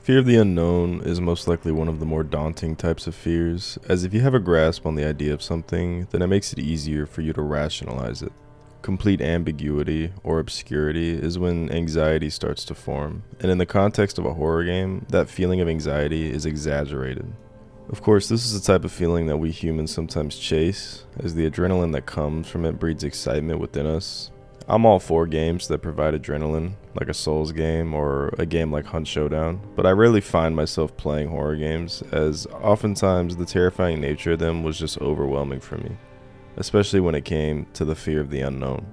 Fear of the unknown is most likely one of the more daunting types of fears, as if you have a grasp on the idea of something, then it makes it easier for you to rationalize it. Complete ambiguity or obscurity is when anxiety starts to form, and in the context of a horror game, that feeling of anxiety is exaggerated. Of course, this is the type of feeling that we humans sometimes chase, as the adrenaline that comes from it breeds excitement within us. I'm all for games that provide adrenaline, like a Souls game or a game like Hunt Showdown, but I rarely find myself playing horror games, as oftentimes the terrifying nature of them was just overwhelming for me, especially when it came to the fear of the unknown.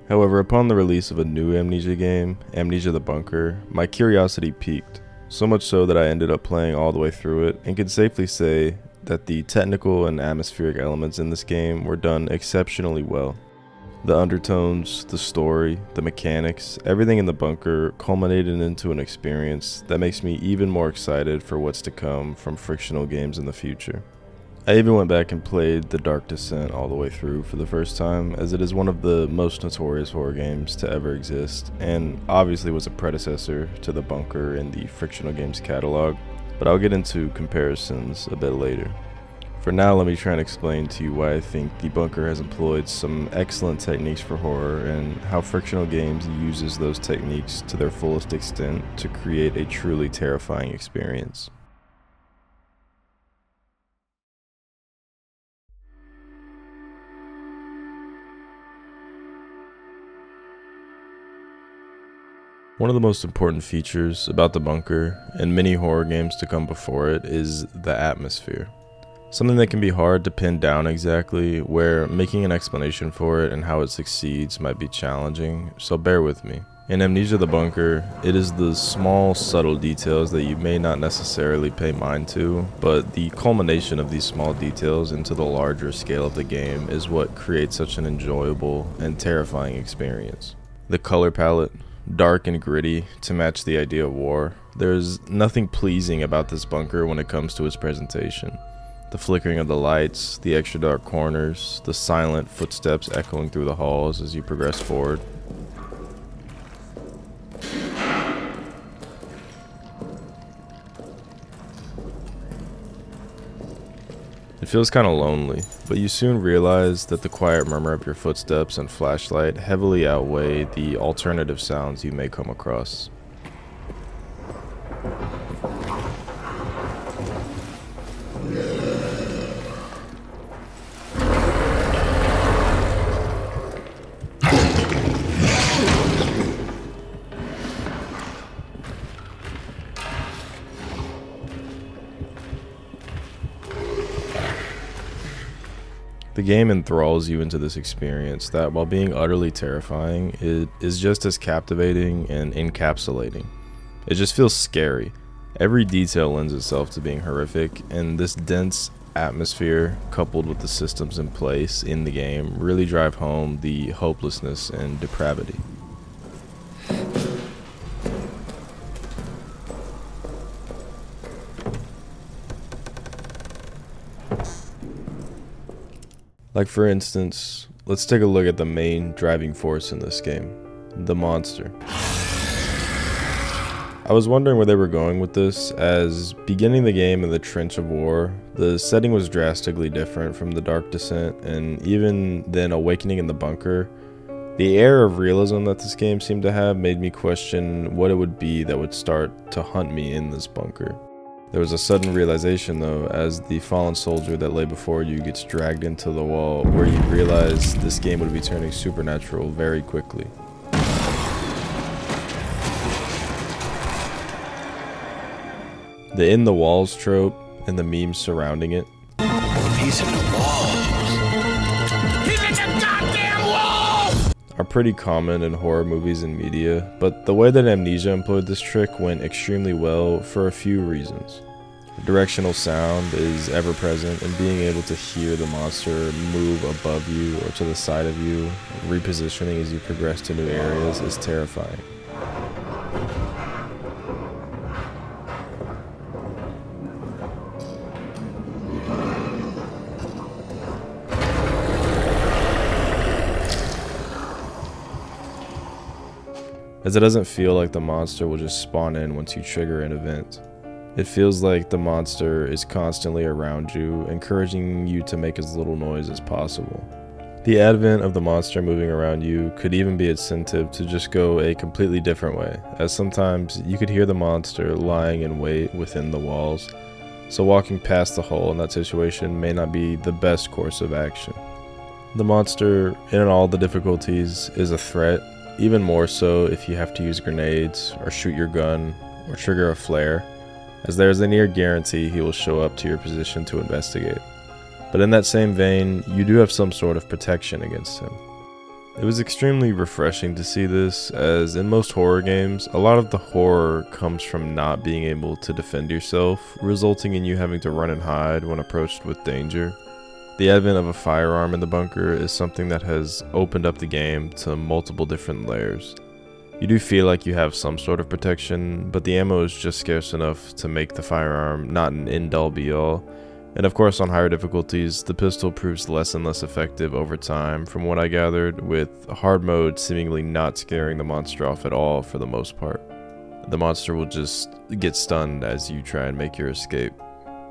However, upon the release of a new Amnesia game, Amnesia The Bunker, my curiosity peaked, so much so that I ended up playing all the way through it, and can safely say that the technical and atmospheric elements in this game were done exceptionally well. The undertones, the story, the mechanics, everything in the bunker culminated into an experience that makes me even more excited for what's to come from frictional games in the future. I even went back and played The Dark Descent all the way through for the first time, as it is one of the most notorious horror games to ever exist, and obviously was a predecessor to the bunker in the frictional games catalog, but I'll get into comparisons a bit later. For now, let me try and explain to you why I think the bunker has employed some excellent techniques for horror and how frictional games uses those techniques to their fullest extent to create a truly terrifying experience. One of the most important features about the bunker, and many horror games to come before it, is the atmosphere. Something that can be hard to pin down exactly, where making an explanation for it and how it succeeds might be challenging, so bear with me. In Amnesia The Bunker, it is the small, subtle details that you may not necessarily pay mind to, but the culmination of these small details into the larger scale of the game is what creates such an enjoyable and terrifying experience. The color palette, dark and gritty to match the idea of war. There's nothing pleasing about this bunker when it comes to its presentation. The flickering of the lights, the extra dark corners, the silent footsteps echoing through the halls as you progress forward. It feels kind of lonely, but you soon realize that the quiet murmur of your footsteps and flashlight heavily outweigh the alternative sounds you may come across. The game enthralls you into this experience that, while being utterly terrifying, it is just as captivating and encapsulating. It just feels scary. Every detail lends itself to being horrific, and this dense atmosphere, coupled with the systems in place in the game, really drive home the hopelessness and depravity. Like, for instance, let's take a look at the main driving force in this game, the monster. I was wondering where they were going with this, as beginning the game in the trench of war, the setting was drastically different from The Dark Descent, and even then awakening in the bunker, the air of realism that this game seemed to have made me question what it would be that would start to hunt me in this bunker. There was a sudden realization, though, as the fallen soldier that lay before you gets dragged into the wall, where you realize this game would be turning supernatural very quickly. The in the walls trope and the memes surrounding it. He's in the walls. He's in the goddamn walls! Are pretty common in horror movies and media, but the way that Amnesia employed this trick went extremely well for a few reasons. Directional sound is ever present, and being able to hear the monster move above you or to the side of you, repositioning as you progress to new areas, is terrifying. as it doesn't feel like the monster will just spawn in once you trigger an event. It feels like the monster is constantly around you, encouraging you to make as little noise as possible. The advent of the monster moving around you could even be incentive to just go a completely different way, as sometimes you could hear the monster lying in wait within the walls, so walking past the hole in that situation may not be the best course of action. The monster, in all the difficulties, is a threat, even more so if you have to use grenades, or shoot your gun, or trigger a flare, as there is a near guarantee he will show up to your position to investigate. But in that same vein, you do have some sort of protection against him. It was extremely refreshing to see this, as in most horror games, a lot of the horror comes from not being able to defend yourself, resulting in you having to run and hide when approached with danger. The advent of a firearm in the bunker is something that has opened up the game to multiple different layers. You do feel like you have some sort of protection, but the ammo is just scarce enough to make the firearm not an end-all be-all. And of course, on higher difficulties, the pistol proves less and less effective over time, from what I gathered, with hard mode seemingly not scaring the monster off at all for the most part. The monster will just get stunned as you try and make your escape.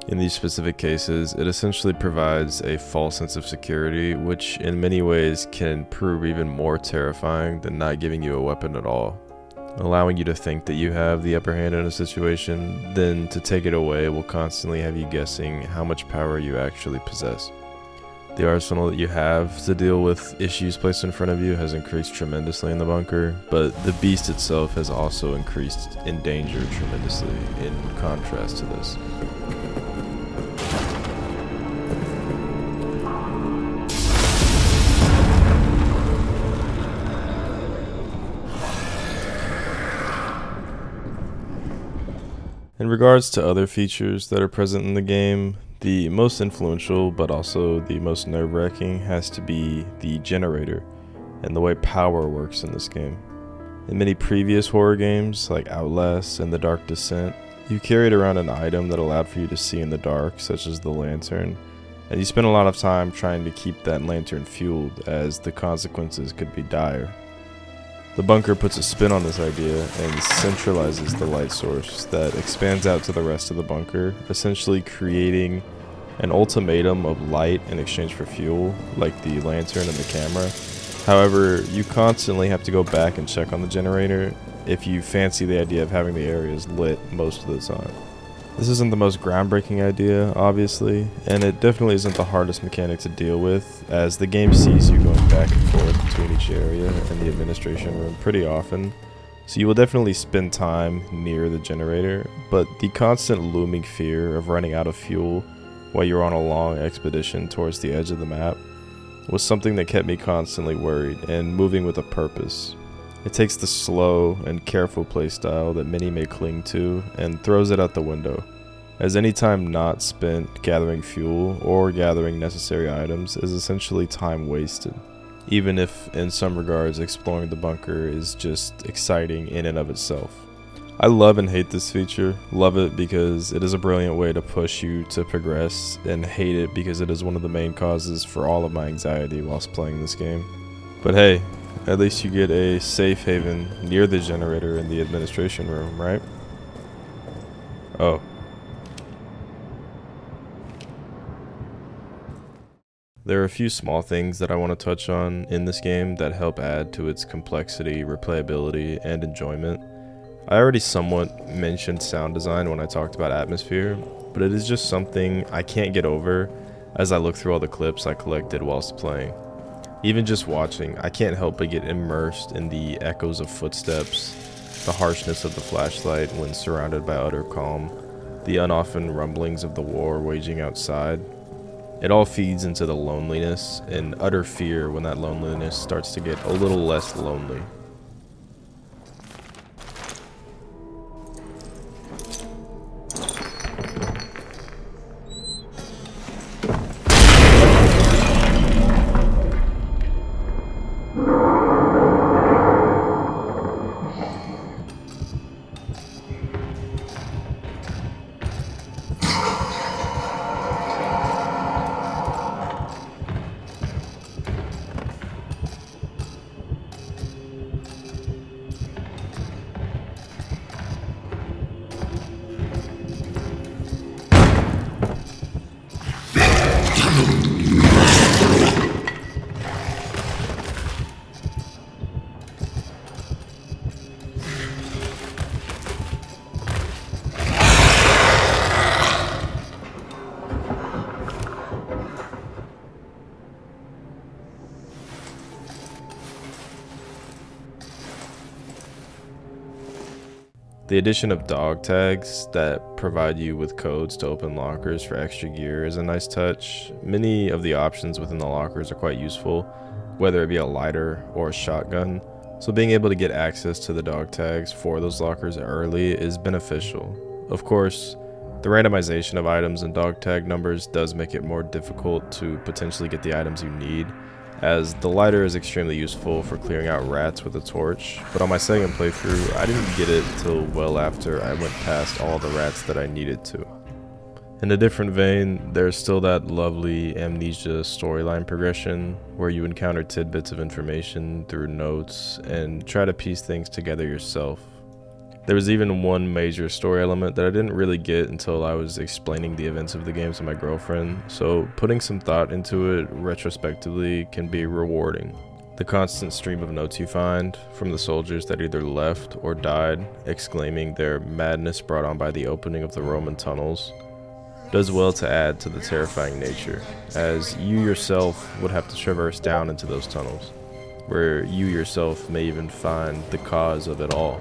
In these specific cases, it essentially provides a false sense of security, which in many ways can prove even more terrifying than not giving you a weapon at all. Allowing you to think that you have the upper hand in a situation, then to take it away will constantly have you guessing how much power you actually possess. The arsenal that you have to deal with issues placed in front of you has increased tremendously in the bunker, but the beast itself has also increased in danger tremendously in contrast to this. In regards to other features that are present in the game, the most influential but also the most nerve-wracking has to be the generator and the way power works in this game. In many previous horror games like Outlast and The Dark Descent, you carried around an item that allowed for you to see in the dark, such as the lantern, and you spent a lot of time trying to keep that lantern fueled, as the consequences could be dire. The bunker puts a spin on this idea and centralizes the light source that expands out to the rest of the bunker, essentially creating an ultimatum of light in exchange for fuel, like the lantern and the camera. However, you constantly have to go back and check on the generator if you fancy the idea of having the areas lit most of the time. This isn't the most groundbreaking idea, obviously, and it definitely isn't the hardest mechanic to deal with, as the game sees you going back and forth between each area and the administration room pretty often, so you will definitely spend time near the generator, but the constant looming fear of running out of fuel while you're on a long expedition towards the edge of the map was something that kept me constantly worried and moving with a purpose. It takes the slow and careful playstyle that many may cling to and throws it out the window, as any time not spent gathering fuel or gathering necessary items is essentially time wasted, even if in some regards exploring the bunker is just exciting in and of itself. I love and hate this feature. Love it because it is a brilliant way to push you to progress, and hate it because it is one of the main causes for all of my anxiety whilst playing this game. But hey, at least you get a safe haven near the generator in the administration room, right? Oh. There are a few small things that I want to touch on in this game that help add to its complexity, replayability, and enjoyment. I already somewhat mentioned sound design when I talked about atmosphere, but it is just something I can't get over as I look through all the clips I collected whilst playing. Even just watching, I can't help but get immersed in the echoes of footsteps, the harshness of the flashlight when surrounded by utter calm, the unoften rumblings of the war waging outside. It all feeds into the loneliness and utter fear when that loneliness starts to get a little less lonely. The addition of dog tags that provide you with codes to open lockers for extra gear is a nice touch. Many of the options within the lockers are quite useful, whether it be a lighter or a shotgun, so being able to get access to the dog tags for those lockers early is beneficial. Of course, the randomization of items and dog tag numbers does make it more difficult to potentially get the items you need, as the lighter is extremely useful for clearing out rats with a torch, but on my second playthrough, I didn't get it till well after I went past all the rats that I needed to. In a different vein, there's still that lovely Amnesia storyline progression, where you encounter tidbits of information through notes and try to piece things together yourself. There was even one major story element that I didn't really get until I was explaining the events of the game to my girlfriend, so putting some thought into it retrospectively can be rewarding. The constant stream of notes you find from the soldiers that either left or died, exclaiming their madness brought on by the opening of the Roman tunnels, does well to add to the terrifying nature, as you yourself would have to traverse down into those tunnels, where you yourself may even find the cause of it all.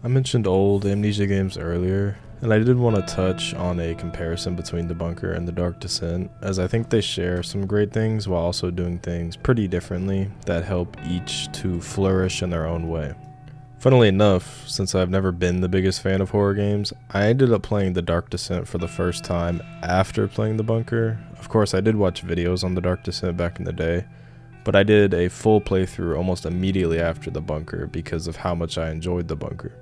I mentioned old Amnesia games earlier, and I did want to touch on a comparison between The Bunker and The Dark Descent, as I think they share some great things while also doing things pretty differently that help each to flourish in their own way. Funnily enough, since I've never been the biggest fan of horror games, I ended up playing The Dark Descent for the first time after playing The Bunker. Of course, I did watch videos on The Dark Descent back in the day, but I did a full playthrough almost immediately after The Bunker because of how much I enjoyed The Bunker.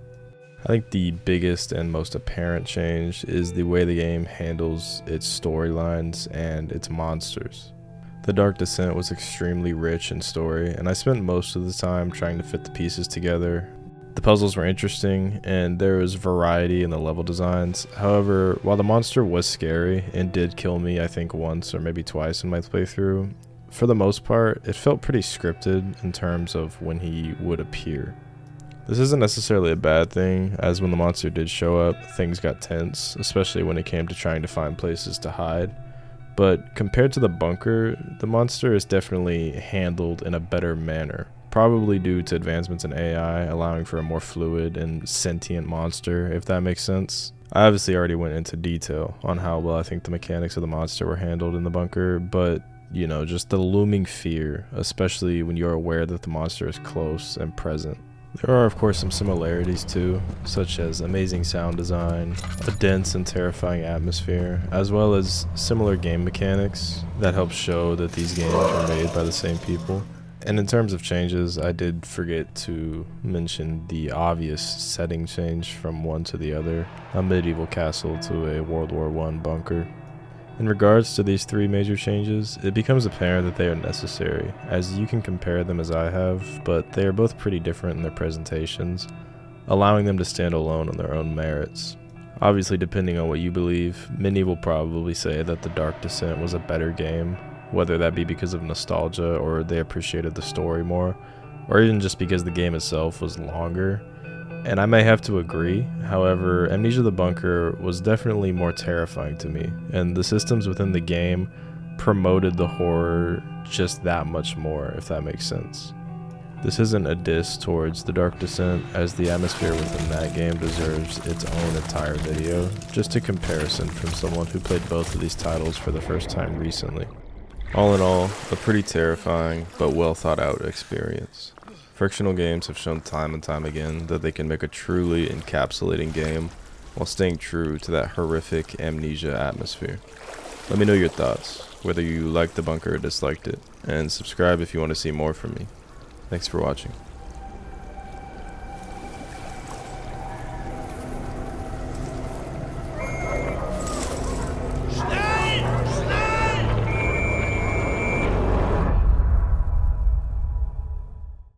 I think the biggest and most apparent change is the way the game handles its storylines and its monsters. The Dark Descent was extremely rich in story, and I spent most of the time trying to fit the pieces together. The puzzles were interesting, and there was variety in the level designs. However, while the monster was scary and did kill me I think once or maybe twice in my playthrough, for the most part, it felt pretty scripted in terms of when he would appear. This isn't necessarily a bad thing, as when the monster did show up, things got tense, especially when it came to trying to find places to hide. But compared to The Bunker, the monster is definitely handled in a better manner, probably due to advancements in AI allowing for a more fluid and sentient monster, if that makes sense. I obviously already went into detail on how well I think the mechanics of the monster were handled in The Bunker, but just the looming fear, especially when you're aware that the monster is close and present. There are of course some similarities too, such as amazing sound design, a dense and terrifying atmosphere, as well as similar game mechanics that help show that these games were made by the same people. And in terms of changes, I did forget to mention the obvious setting change from one to the other, a medieval castle to a World War I bunker. In regards to these three major changes, it becomes apparent that they are necessary, as you can compare them as I have, but they are both pretty different in their presentations, allowing them to stand alone on their own merits. Obviously, depending on what you believe, many will probably say that The Dark Descent was a better game, whether that be because of nostalgia or they appreciated the story more, or even just because the game itself was longer. And I may have to agree. However, Amnesia the Bunker was definitely more terrifying to me, and the systems within the game promoted the horror just that much more, if that makes sense. This isn't a diss towards The Dark Descent, as the atmosphere within that game deserves its own entire video, just a comparison from someone who played both of these titles for the first time recently. All in all, a pretty terrifying but well thought out experience. Frictional games have shown time and time again that they can make a truly encapsulating game while staying true to that horrific Amnesia atmosphere. Let me know your thoughts, whether you liked The Bunker or disliked it, and subscribe if you want to see more from me. Thanks for watching.